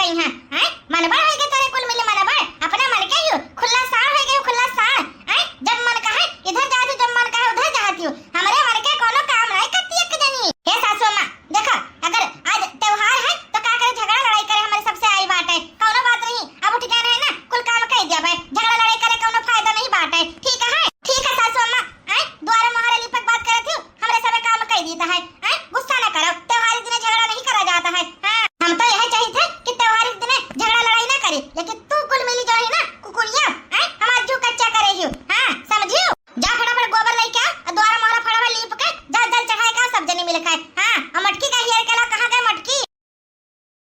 गई हैं हैं मनबड़ हो गए तोरे कुल मिले मनबड़ अपना मन के यू खुला साड़ हो गए खुला साड़ हैं जब मन कहे इधर जाती जब मन कहे उधर जाती हमरे मन के कोनो काम नहीं करती एक जनी हे सासू मां देखो अगर आज त्योहार है तो का करे झगड़ा लड़ाई करे हमारे सबसे आई बात है कोनो बात नहीं अब उठ गए है ना कुल काम कह दिया भाई झगड़ा लड़ाई करे कोनो फायदा नहीं बात है ठीक है सासू मां हैं द्वारा महारानी लिपक बात करे थी हमरे सब काम कह देता है हैं गुस्सा न करो त्योहार दिन झगड़ा नहीं करा जाता है हम तो यह चाहिए थे कि त्योहार दिन झगड़ा लड़ाई ना करे लेकिन तू कुल मिली जो है ना कुकुरिया हैं हमार जो कच्चा करे हियो हां समझियो जा फटाफट गोबर लेके आ द्वारा मोहरा फड़वा लीप के जल चढ़ाए का सब जने मिल खाए हां और मटकी का हियर केला कहां गए मटकी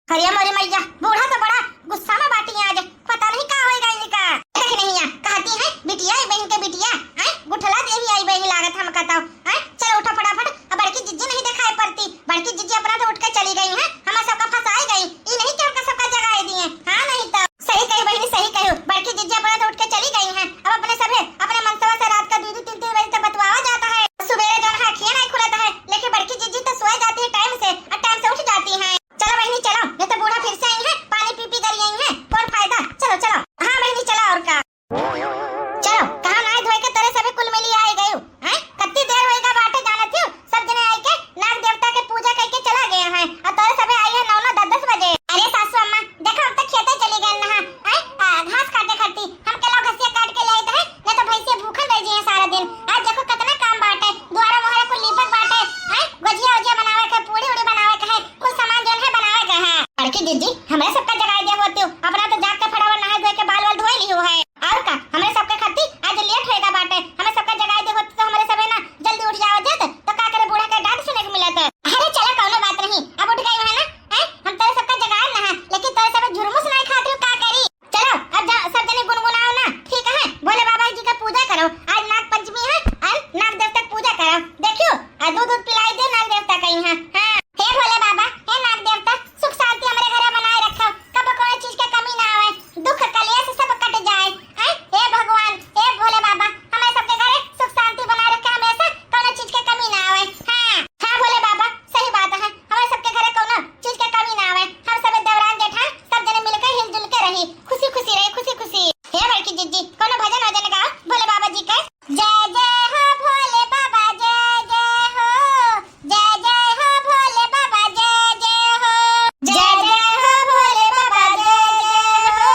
हरिया मोरे मैया बूढ़ा तो बड़ा गुस्सा में बाटी आज पता नहीं का होएगा इनका देख नहीं है कहती है बिटिया बहन के बिटिया हैं गुठला देवी आई बहन लागत हम कहता हैं चलो उठा फटाफट अब बड़की जिज्जी नहीं दिखाई पड़ती बड़की जिज्जी अपना तो उठ के चली गई है हम सबका फंसाई गई ई नहीं कि हमका सबका जगाए दिए हां नहीं तो सही कही बहनी सही कहो बड़की जिज्जी अपना तो उठ के चली गई है अब अपने सभे अपने मनसवा से रात का 2-3 बजे तक बतवावा जाता है सुबह जो है खिया नहीं खुलता है लेकिन बड़की जिज्जी तो सोए जाती है टाइम से और टाइम से उठ जाती है चलो बहनी चलो ये तो बूढ़ा फिर से आई है पानी पी कर आई है कौन फायदा चलो चलो हां बहनी चलो और का चलो कहां नाय धोए के तेरे सभी कुल मिली आए गयो हैं कितनी देर होएगा बाटे जाना थी सब जने आई के नाग देवता के पूजा करके चला गए हैं और तेरे सभी आई है 9-10 बजे अरे सासू अम्मा देखो अब तक खेते चली गए ना हैं घास काटे खाती हम के लोग घसिया काट के ले आए हैं नहीं तो भैंसिया भूखल रह जी सारा दिन आज देखो कितना काम बाटे द्वारा मोहरा को लीपक बाटे हैं गजिया उजिया बनावे के पूरी उड़ी बनावे के है कुछ सामान जन है बनावे के है लड़की दीदी हमरे सबका जगाई दे होती अपना तो जाग के फटाफट नहा धोए के बाल धोए लियो है और का हमरे सबके खाती आज लेट होएगा बाटे हमें सबका जगाई दे होती तो हमरे सबे ना जल्दी उठ जाओ देत तो का करे बूढ़ा के डांट सुने को मिलत अरे चला कोनो बात नहीं अब उठ गई है ना हैं हम तेरे सबका जगाए ना लेकिन तेरे सबे झुरमुस नहीं खाती का करी चलो अब सब जने गुनगुनाओ ना ठीक है भोले बाबा जी का पूजा करो आज नाग पंचमी है और नाग देवता की पूजा करो देखियो आज दूध पिलाई दे नाग देवता कहीं है हां हे भोले बाबा हे नाग देवता सुख शांति हमारे घर बनाए रखो कब कोई चीज की कमी ना आवे दुख कलेश सब कट जाए हैं हे भगवान हे भोले बाबा हमें सबके घर सुख शांति बनाए रखे हमेशा कोनो चीज की कमी ना आवे हां भोले बाबा सही बात है हमें सबके घर कोनो चीज की कमी ना आवे हम सब देवरान जेठा सब जने मिलकर हिलजुल के रही खुशी खुशी रही खुशी खुशी हे बड़की जिज्जी कोनो भजन वजन गाओ भोले बाबा जी के जय जय हो भोले बाबा जय जय हो जय जय हो भोले बाबा जय जय हो जय जय हो भोले बाबा जय जय हो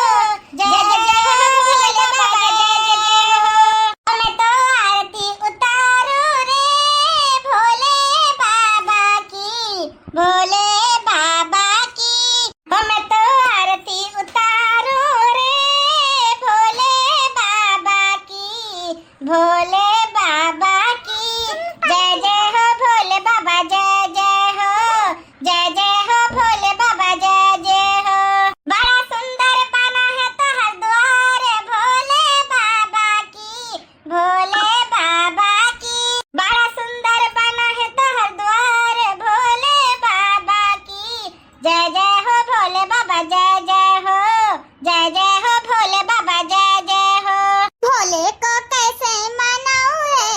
जय जय हो भोले बाबा जय जय हो मैं तो आरती उतारू रे भोले बाबा की भोले बाबा की मैं तो आरती उतारू रे भोले बाबा की भोले बाबा की जय जय हो भोले बाबा जय जय हो जय जय हो भोले बाबा जय जय हो बड़ा सुंदर बना है तो हर द्वार भोले बाबा की भोले बाबा की बड़ा सुंदर बना है तो हर द्वार भोले बाबा की जय जय हो भोले बाबा जय जय हो जय जय हो भोले बाबा जय जय हो भोले को कैसे मनाऊं रे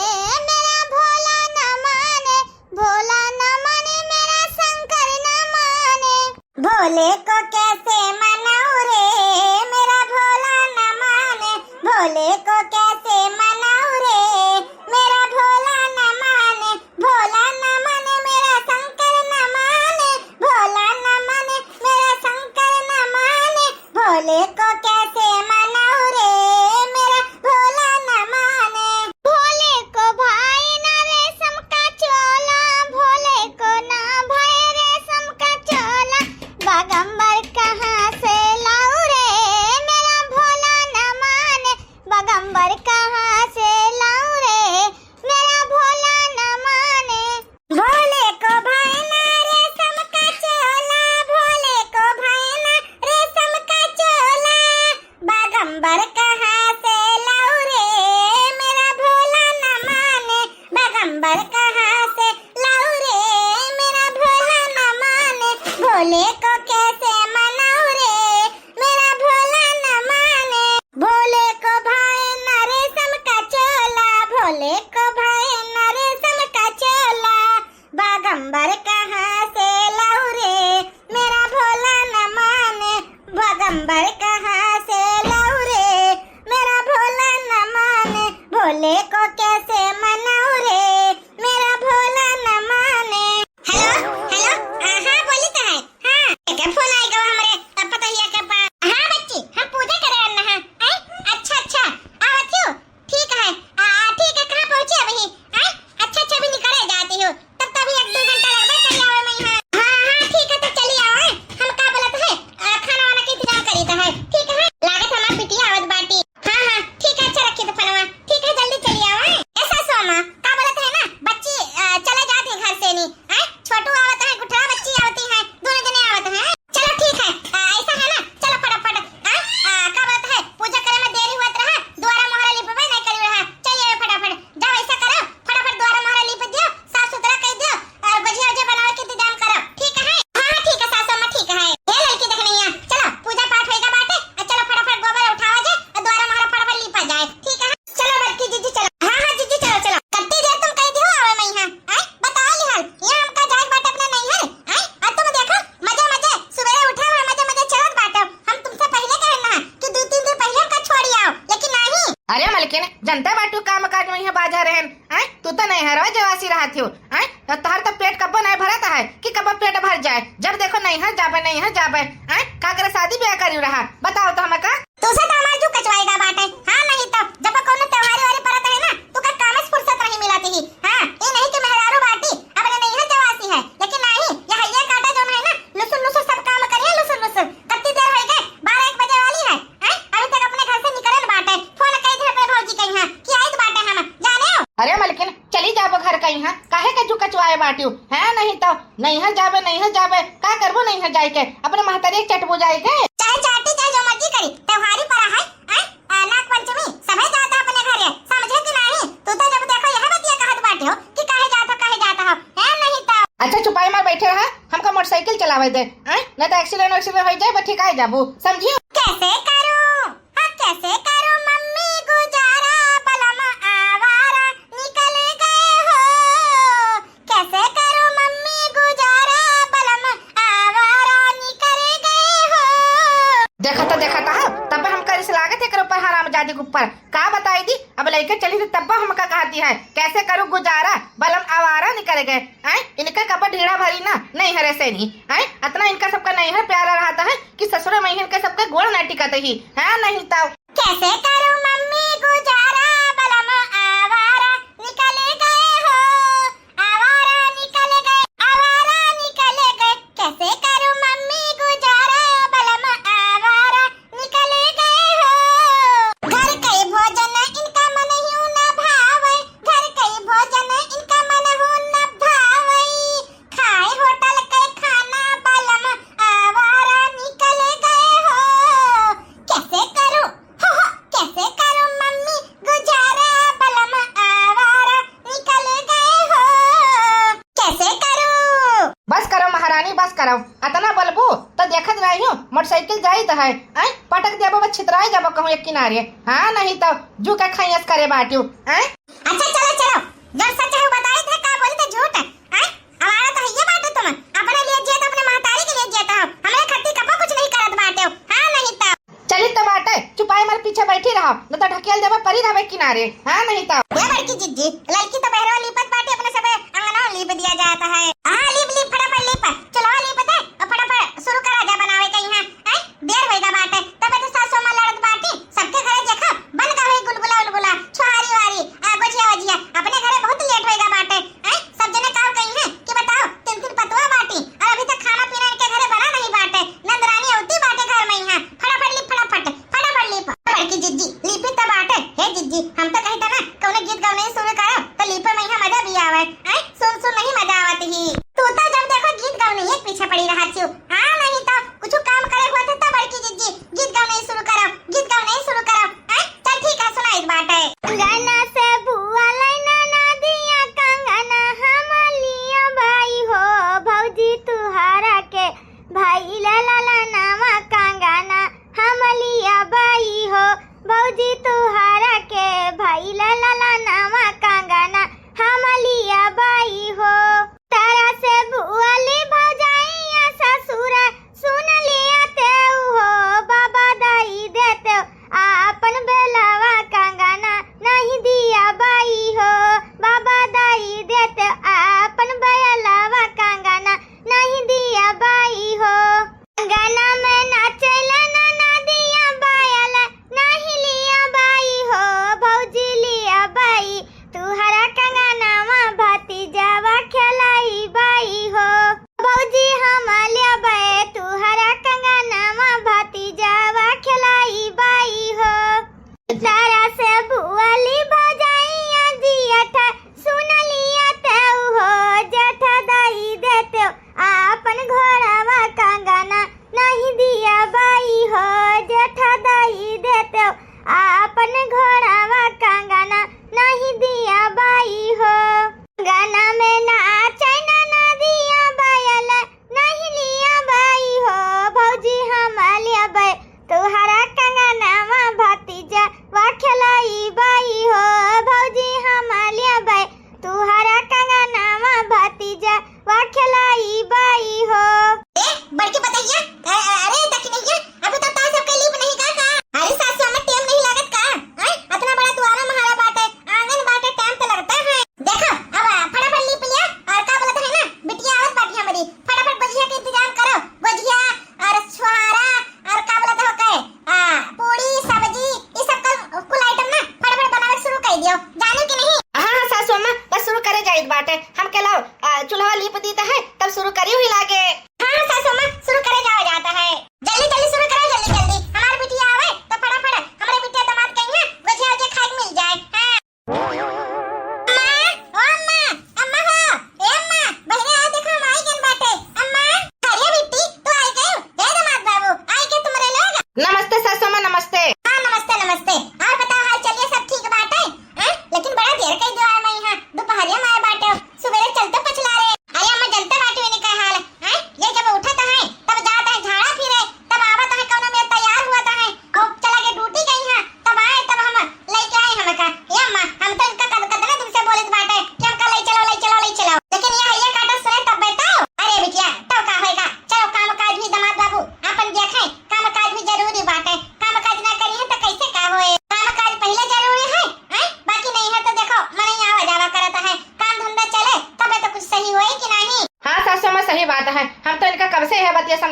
मेरा भोला न माने भोला न माने मेरा शंकर न माने भोले को कैसे मनाऊं रे मेरा भोला न माने भोले को कैसे मनाऊं रे मेरा भोला न माने भोला न माने मेरा शंकर न माने भोला न माने मेरा शंकर न माने भोले को कैसे मनाऊं रे मेरा भोला न माने भोले को भाई ना रेशम का चोला भोले को ना भाई रेशम का चोला बागंबर कहाँ से लाऊं रे मेरा भोला न माने बागंबर कहाँ से लाऊं रे मेरा भोला न माने भोले को भाई ना रेशम का चोला भोले को भाई ना रेशम का चोला नंबर कहाँ से लाऊं रे, मेरा भोला न माने, भोले को कैसे मनाऊं रे, मेरा भोला न माने। हेलो हेलो, हाँ बोली तो है। हाँ क्या फोन आएगा हमारे पता ही है के पास। हाँ बच्ची, हम पूजा करे ना। हाँ अच्छा अच्छा आवत हो, ठीक है। ठीक है, कहाँ पहुँचे अभी? अच्छा अच्छा भी निकले जाती हो, तब तभी 1-2 घंटा लगभग कर आओ मैं यहाँ। हाँ ठीक है, तो चली आओ। हम का बोलत है, खाना वाना के इंतजाम करी तो है, ठीक है। लागत हमार बिटिया आवत बाटी। हाँ ठीक है, अच्छा रखी तो फनवा, ठीक है, जल्दी चली आओ। ऐसा सोमा का बोलत है ना, बच्ची चले जाती घर से नहीं। छोटू आवत है, गुठरा बच्ची आवती है, दोनों जने आवत है। चलो ठीक है, ऐसा है ना, चलो फटाफट। का बोलत है, पूजा करे में देरी होत रहा, द्वारा मोहरा लिपबे नहीं करी रहा। चलिए फटाफट जाओ, ऐसा करो, फटाफट द्वारा मोहरा लिप दियो, साफ सुथरा कर दियो और गुजिया वजिया बनावे के इंतजाम करो, ठीक है। हाँ ठीक है सासू मां, ठीक है। ये लड़की देखनी है, चलो पूजा पाठ होएगा बाटे, चलो फटाफट गोबर उठावा जाए और द्वारा मोहरा फटाफट लिपा जाए, ठीक है। चलो बच्ची जीजी चलो। हाँ जीजी चलो चलो। कितनी देर तुम कह दियो आवे मैं यहाँ? बताओ लिहाल, ये हमका जाए बाटे अपने नहीं है। और तुम देखो मजे मजे सुबह उठे और मजे मजे चलत बाटे। हम तुमसे पहले कहना कि 2-3 दिन पहले हमका छोड़ी आओ, लेकिन नहीं। अरे मलकिन, जनता बाटू काम काज में यहाँ बाजा रहन। तू तो नहीं हरवा जवासी रहा थी। तोहर तो पेट कब्बो नहीं भरता है कि कब्बो पेट भर जाए। जब देखो नहीं है जाबे, नहीं है जाबे। का करे शादी ब्याह करी रहा, बताओ तो हमें का। तुसे तो हमार जो कचवाएगा बाटे। हाँ नहीं तो जब कोनो त्योहार वारे परत है ना, तू का काम से फुर्सत नहीं मिलती ही। हाँ ये नहीं कि मेहरारू बाटी अपने नहीं है जवासी है, लेकिन नहीं यह ये काटा जो है ना, लुसुन लुसुन सब काम करिए, लुसुन लुसुन। कितनी देर हो गई? 12-1 बजे वाली है। अभी तक अपने घर से निकलल बाटे। फोन कई दिन पे भौजी कहीं है कि आई बाटे हम जाने हो। अरे मलकिन, चली जाबो घर कहीं है, काहे के जू कचवाए बाटू है? नहीं तो नहीं है जाबे, नहीं है जाबे, का करबो नहीं है जाए के अपने महतरी चटबो जाए के। चाहे चाटी चाहे जो मर्जी करी, त्योहारी पर है। नाग पंचमी सभी जाता अपने घरे, समझे कि नहीं? तू तो जब देखो यह बतिया कहत बाटे हो कि काहे जाता हो, है नहीं तो। अच्छा चुपाई मार बैठे रहा, हमका मोटरसाइकिल चलावे दे। नहीं तो एक्सीडेंट हो जाए, बठी काहे जाबू, समझियो। कैसे करूं, हाँ कैसे करूं मम्मी गुजारा, बलम आवारा निकल गए हो। कैसे करूं मम्मी गुजारा, बलम आवारा निकल गए हो। देखा था तब हम कर इस लागत है करो पर हराम जादी के ऊपर का बताई दी। अब लेकर चली थी तब हमका कहती है कैसे करूं गुजारा, बलम आवारा निकल गए। इनका कपड़ा ढीड़ा भरी ना नहीं है, ऐसे नहीं इतना इनका सबका नहीं है प्यारा रहता है कि ससुर में इनके सबका गोड़ न टिकत ही है। नहीं तो कैसे करूं मम्मी गुजारा, बलम आवारा निकल गए हो, आवारा निकल गए, आवारा निकल गए। कैसे करूं मम्मी गुजारा, बलम आवारा निकल गए हो। घर के भोजन इनका मन ह्यू न भावे, घर के भोजन इनका मन ह्यू न भावे। खाए होटल के खाना, बलम आवारा निकल गए हो। कैसे करूं, कैसे करूं मम्मी गुजारा, बलम आवारा निकल गए हो। कैसे करूं? बस करो महारानी, बस करो। अतना बलबू तो देखत रही हूँ मोटरसाइकिल जाई तो है पटक जाबो बस छितराई जाबो कहूँ एक किनारे। हाँ नहीं तो जू का खैस करे बाटू। अच्छा चलो चलो, जब सच है बताई थे, का बोली तो झूठ है। हमारा तो ये बात तुम अपने लिए जिए तो अपने महतारी के लिए जिएता हो, हमें खत्ती कपा कुछ नहीं करत बाटे हो। हाँ नहीं तो चली तो बाटे, चुपाई मार पीछे बैठी रहो, न तो ढकेल देबो परी रहबे किनारे। हाँ नहीं तो ये बड़की जिज्जी लड़की तो बहरवा लिपत बाटे, अपने सब अंगना लिप दिया जाता है। हाँ लिप लिप फटाफट लिप, चलो लिप दे और फटाफट शुरू करा जा बनावे कहीं। है देर होएगा बाटे, तब तो सासू मां लड़त बाटी, सबके घरे देखो बन का होई गुलगुला उलगुला, छोहारी वारी गुजिया वजिया। अपने घरे बहुत लेट होएगा बाटे। सब जने काम कहीं है कि बताओ 3-3 पतवा बाटी और अभी तक खाना पीना इनके घरे बना नहीं बाटे। नंदरानी होती बाटे घर में यहाँ, फटाफट लिप फटाफट लिप। बड़की जिज्जी लिपी तब बाटे। हे जिज्जी हम तो कहता ना कौन गीत गाने शुरू करो तो लिपे में यहाँ मजा भी आवे। सुन नहीं मजा आवत ही।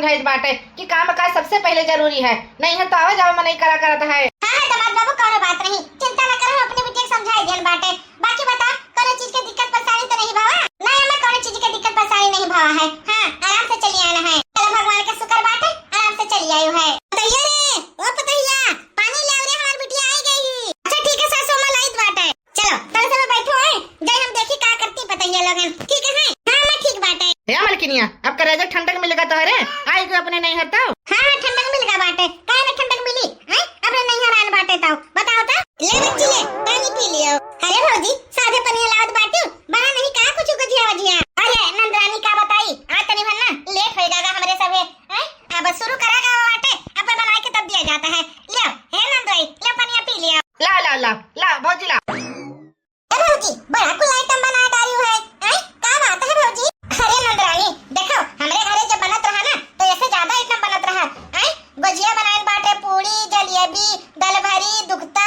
समझाइस बाटे कि काम काज सबसे पहले जरूरी है, नहीं है तो आवा जावा में नहीं करा करत है। हां हां दामाद बाबू कोनो बात नहीं, चिंता न करो, अपने बिटिया के समझाई देन बाटे। बाकी बता कोनो चीज के दिक्कत परेशानी तो नहीं भावा? नहीं अम्मा कोनो चीज के दिक्कत परेशानी नहीं भावा है। हां आराम से चली आना है, चलो भगवान का शुक्र बाटे आराम से चली आयो है। पतैया रे ओ पतैया पानी ले रे, हमार बिटिया आई गई। अच्छा ठीक है सासू मां लाइट बाटे, चलो तले से बैठो है, जाए हम देखी का करती पतैया लोगन, ठीक है? हां मैं ठीक बाटे। हे मलकिनिया अब करेजा ठंडक मिलेगा तो अरे आई को अपने नहीं हरता। हां ठंडक मिलेगा बाटे, काहे ना ठंडक मिली हैं? अपने नहीं हरान बाटे ताऊ बताओ ता। ले बच्ची ले पानी पी लियो। अरे भौजी सादे पानी लावत बाटू, बना नहीं का कुछ गुजिया वजिया। अरे नंदरानी का बताई आ तनी भन्ना लेट होएगा हमरे सबे हैं? अब शुरू करागा बाटे, अपन बना के तब दिया जाता है। ले हे नंदराई ले पानी पी लियो। ला ला ला ला भौजी ला। ए भौजी बड़ा कुल आइटम बना डाली है हैं? का बात है भौजी? अरे नंदरानी देखो हमरे घरे जब बनत रहा ना तो ऐसे ज्यादा आइटम बनत रहा हैं? गुजिया बनाइन बाटे, पूड़ी जलेबी दल भरी दुखता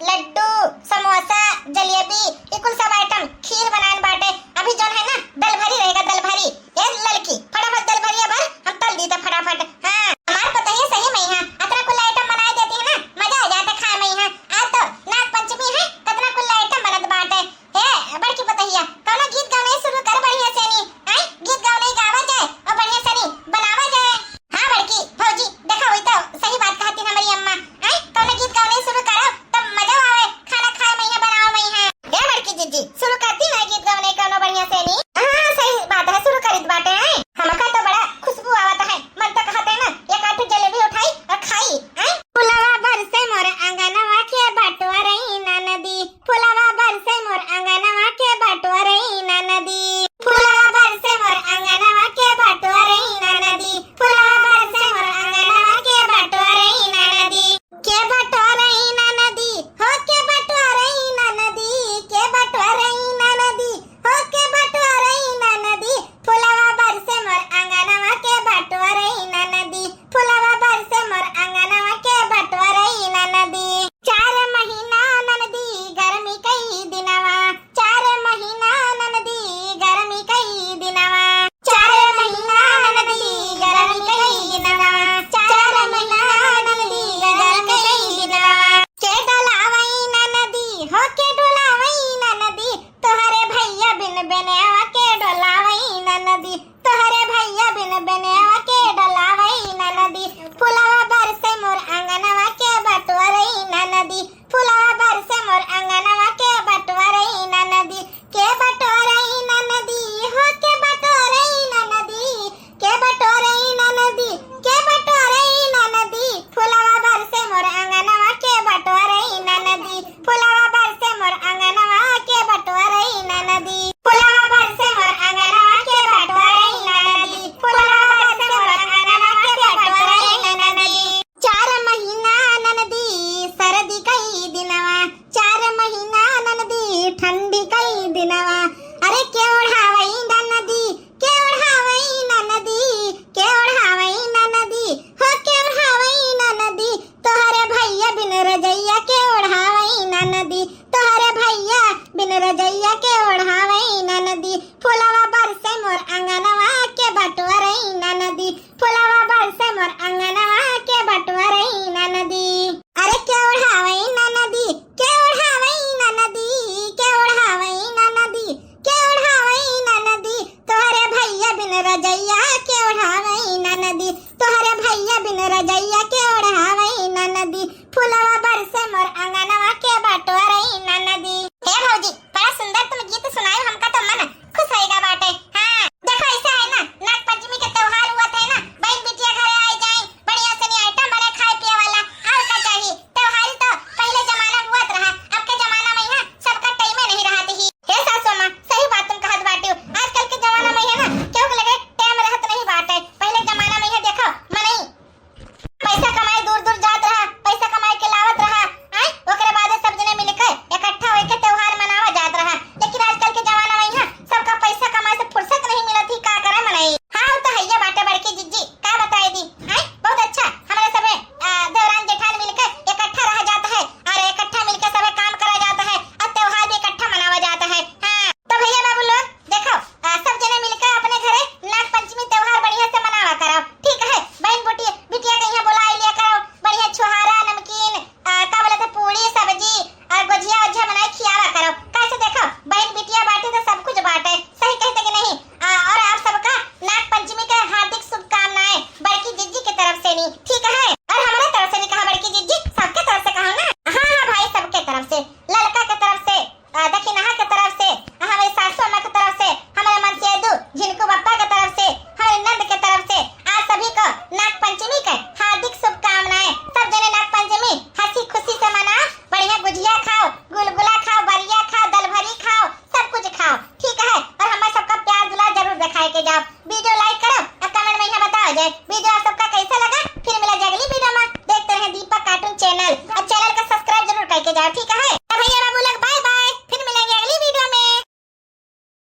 लड्डू समोसा जलेबी ये कुल सब आइटम, खीर बनाइन बाटे। अभी जोन है ना दल भरी रहेगा, दल भरी ये लड़की फटाफट दल भरी अब हम तल दी थे फटाफट। हां हमार पता है सही में हां इतना कुल आइटम बनाए देती है ना, मजा आ जाता खाए में। हां आज तो नाग पंचमी है, कितना कुल आइटम बनत बाटे। हे बड़की पतैया कोनो गीत गावे शुरू कर बढ़िया से नी हैं? गीत गावे गावा जाए और बढ़िया से नी बनावा जाए। हां बड़की भौजी देखो वही तो सही बात कहती हमारी अम्मा हैं? कोनो गीत गावे शुरू करो तब मजा आवे, खाना खाए में बनाओ में है। हे बड़की जीजी शुरू करती है गीत गाने कोनो बढ़िया से नी। हां सही बात है शुरू करित बाटे हैं। हमका तो बड़ा खुशबू आवत है, मन तो कहते है ना एक आठ जलेबी उठाई और खाई हैं? फुलवा बरसे मोर आंगनवा के बटोरई ना नदी, फुलवा बरसे मोर आंगनवा के बटोरई ना नदी, फुलवा बरसे मोर आंगनवा के बटोरई ना नदी, फुलवा बरसे मोर आंगनवा के बटोरई ना नदी, के बटोरई ना नदी हो के बटोरई ना नदी, के बटोरई ना नदी हो के बटोरई ना नदी, फुलवा बरसे मोर आंगनवा के बटोरई ना नदी, फुलवा बरसे मोर आंगनवा के बटोरई ना नदी। 4 महीना ननदी गर्मी कई दिनवा, 4 महीना ननदी गर्मी कई दिनवा, 4 महीना ननदी गर्मी कई दिनवा, 4 महीना ननदी गर्मी कई दिनवा, के डलावई ननदी हो के डोलावई ननदी, तोहरे भैया बिन बेनेवा के डोलावई ननदी, तोहरे भैया बिन बेनेवा के डोलावई ननदी, फुलवा बरसे मोर आंगनवा के बटोरई ननदी, फुलवा बरसे मोर आंगनवा के बटोरई ननदी, के बटोरई ननदी हो के बटोरई ननदी, के बटोरई ननदी, के बटोरई ननदी, फुलवा बरसे मोर आंगनवा के बटोरई ननदी, फुलवा बरसे मोर आंगनवा के बटोरई ननदी, फुलवा बरसे मोर आंगनवा के बटोरई ननदी, फुलवा बरसे मोर आंगनवा के बटोरई ननदी। 4 महीना ननदी सर्दी कई दिनवा, 4 महीना ननदी ठंडी कई दिनवा, अरे के ओढ़ावई ननदी, के ओढ़ावई ननदी, के ओढ़ावई ननदी हो के ओढ़ावई ननदी, तोहरे भैया बिन रजैया के ओढ़ावई ननदी, तोहरे भैया बिन रजैया के ओढ़ावई ननदी, फुलवा बरसे मोर आंगनवा के बटोरई ननदी, फुलवा बरसे मोर आंगनवा के बटोरई ननदी। अरे के ओढ़ावई ननदी, के ओढ़ावई ननदी, के ओढ़ावई ननदी, के ओढ़ावई ननदी, तोहरे भैया बिन रजैया के ओढ़ावई ननदी, तोहरे भैया बिन रजैया के ओढ़ावई ननदी, फुलवा बरसे मोर आंगनवा के बटोरई ननदी। हे भौजी बड़ा सुंदर तुम गीत सुनाए, हमका तो मन खुश होएगा बाटे। हां देखो ऐसा है ना नाग पंचमी के त्योहार हुआ थे ना, बहन बिटिया घरे आई जाए बढ़िया से नी आइटम बने खाए पिए वाला, और का चाहिए? त्योहार तो पहले जमाना हुआ रहा, अब के जमाना में है सबका टाइम नहीं रहती ही। हे सासू मां सही बात तुम कहत बाटी, आजकल के जमाना में है ना क्यों के लगे टाइम रहत नहीं बाटे। पहले जमाना में है देखो मनई पैसा कमाए दूर दूर जात रहा, पैसा कमाए के लाओ बैठी कहा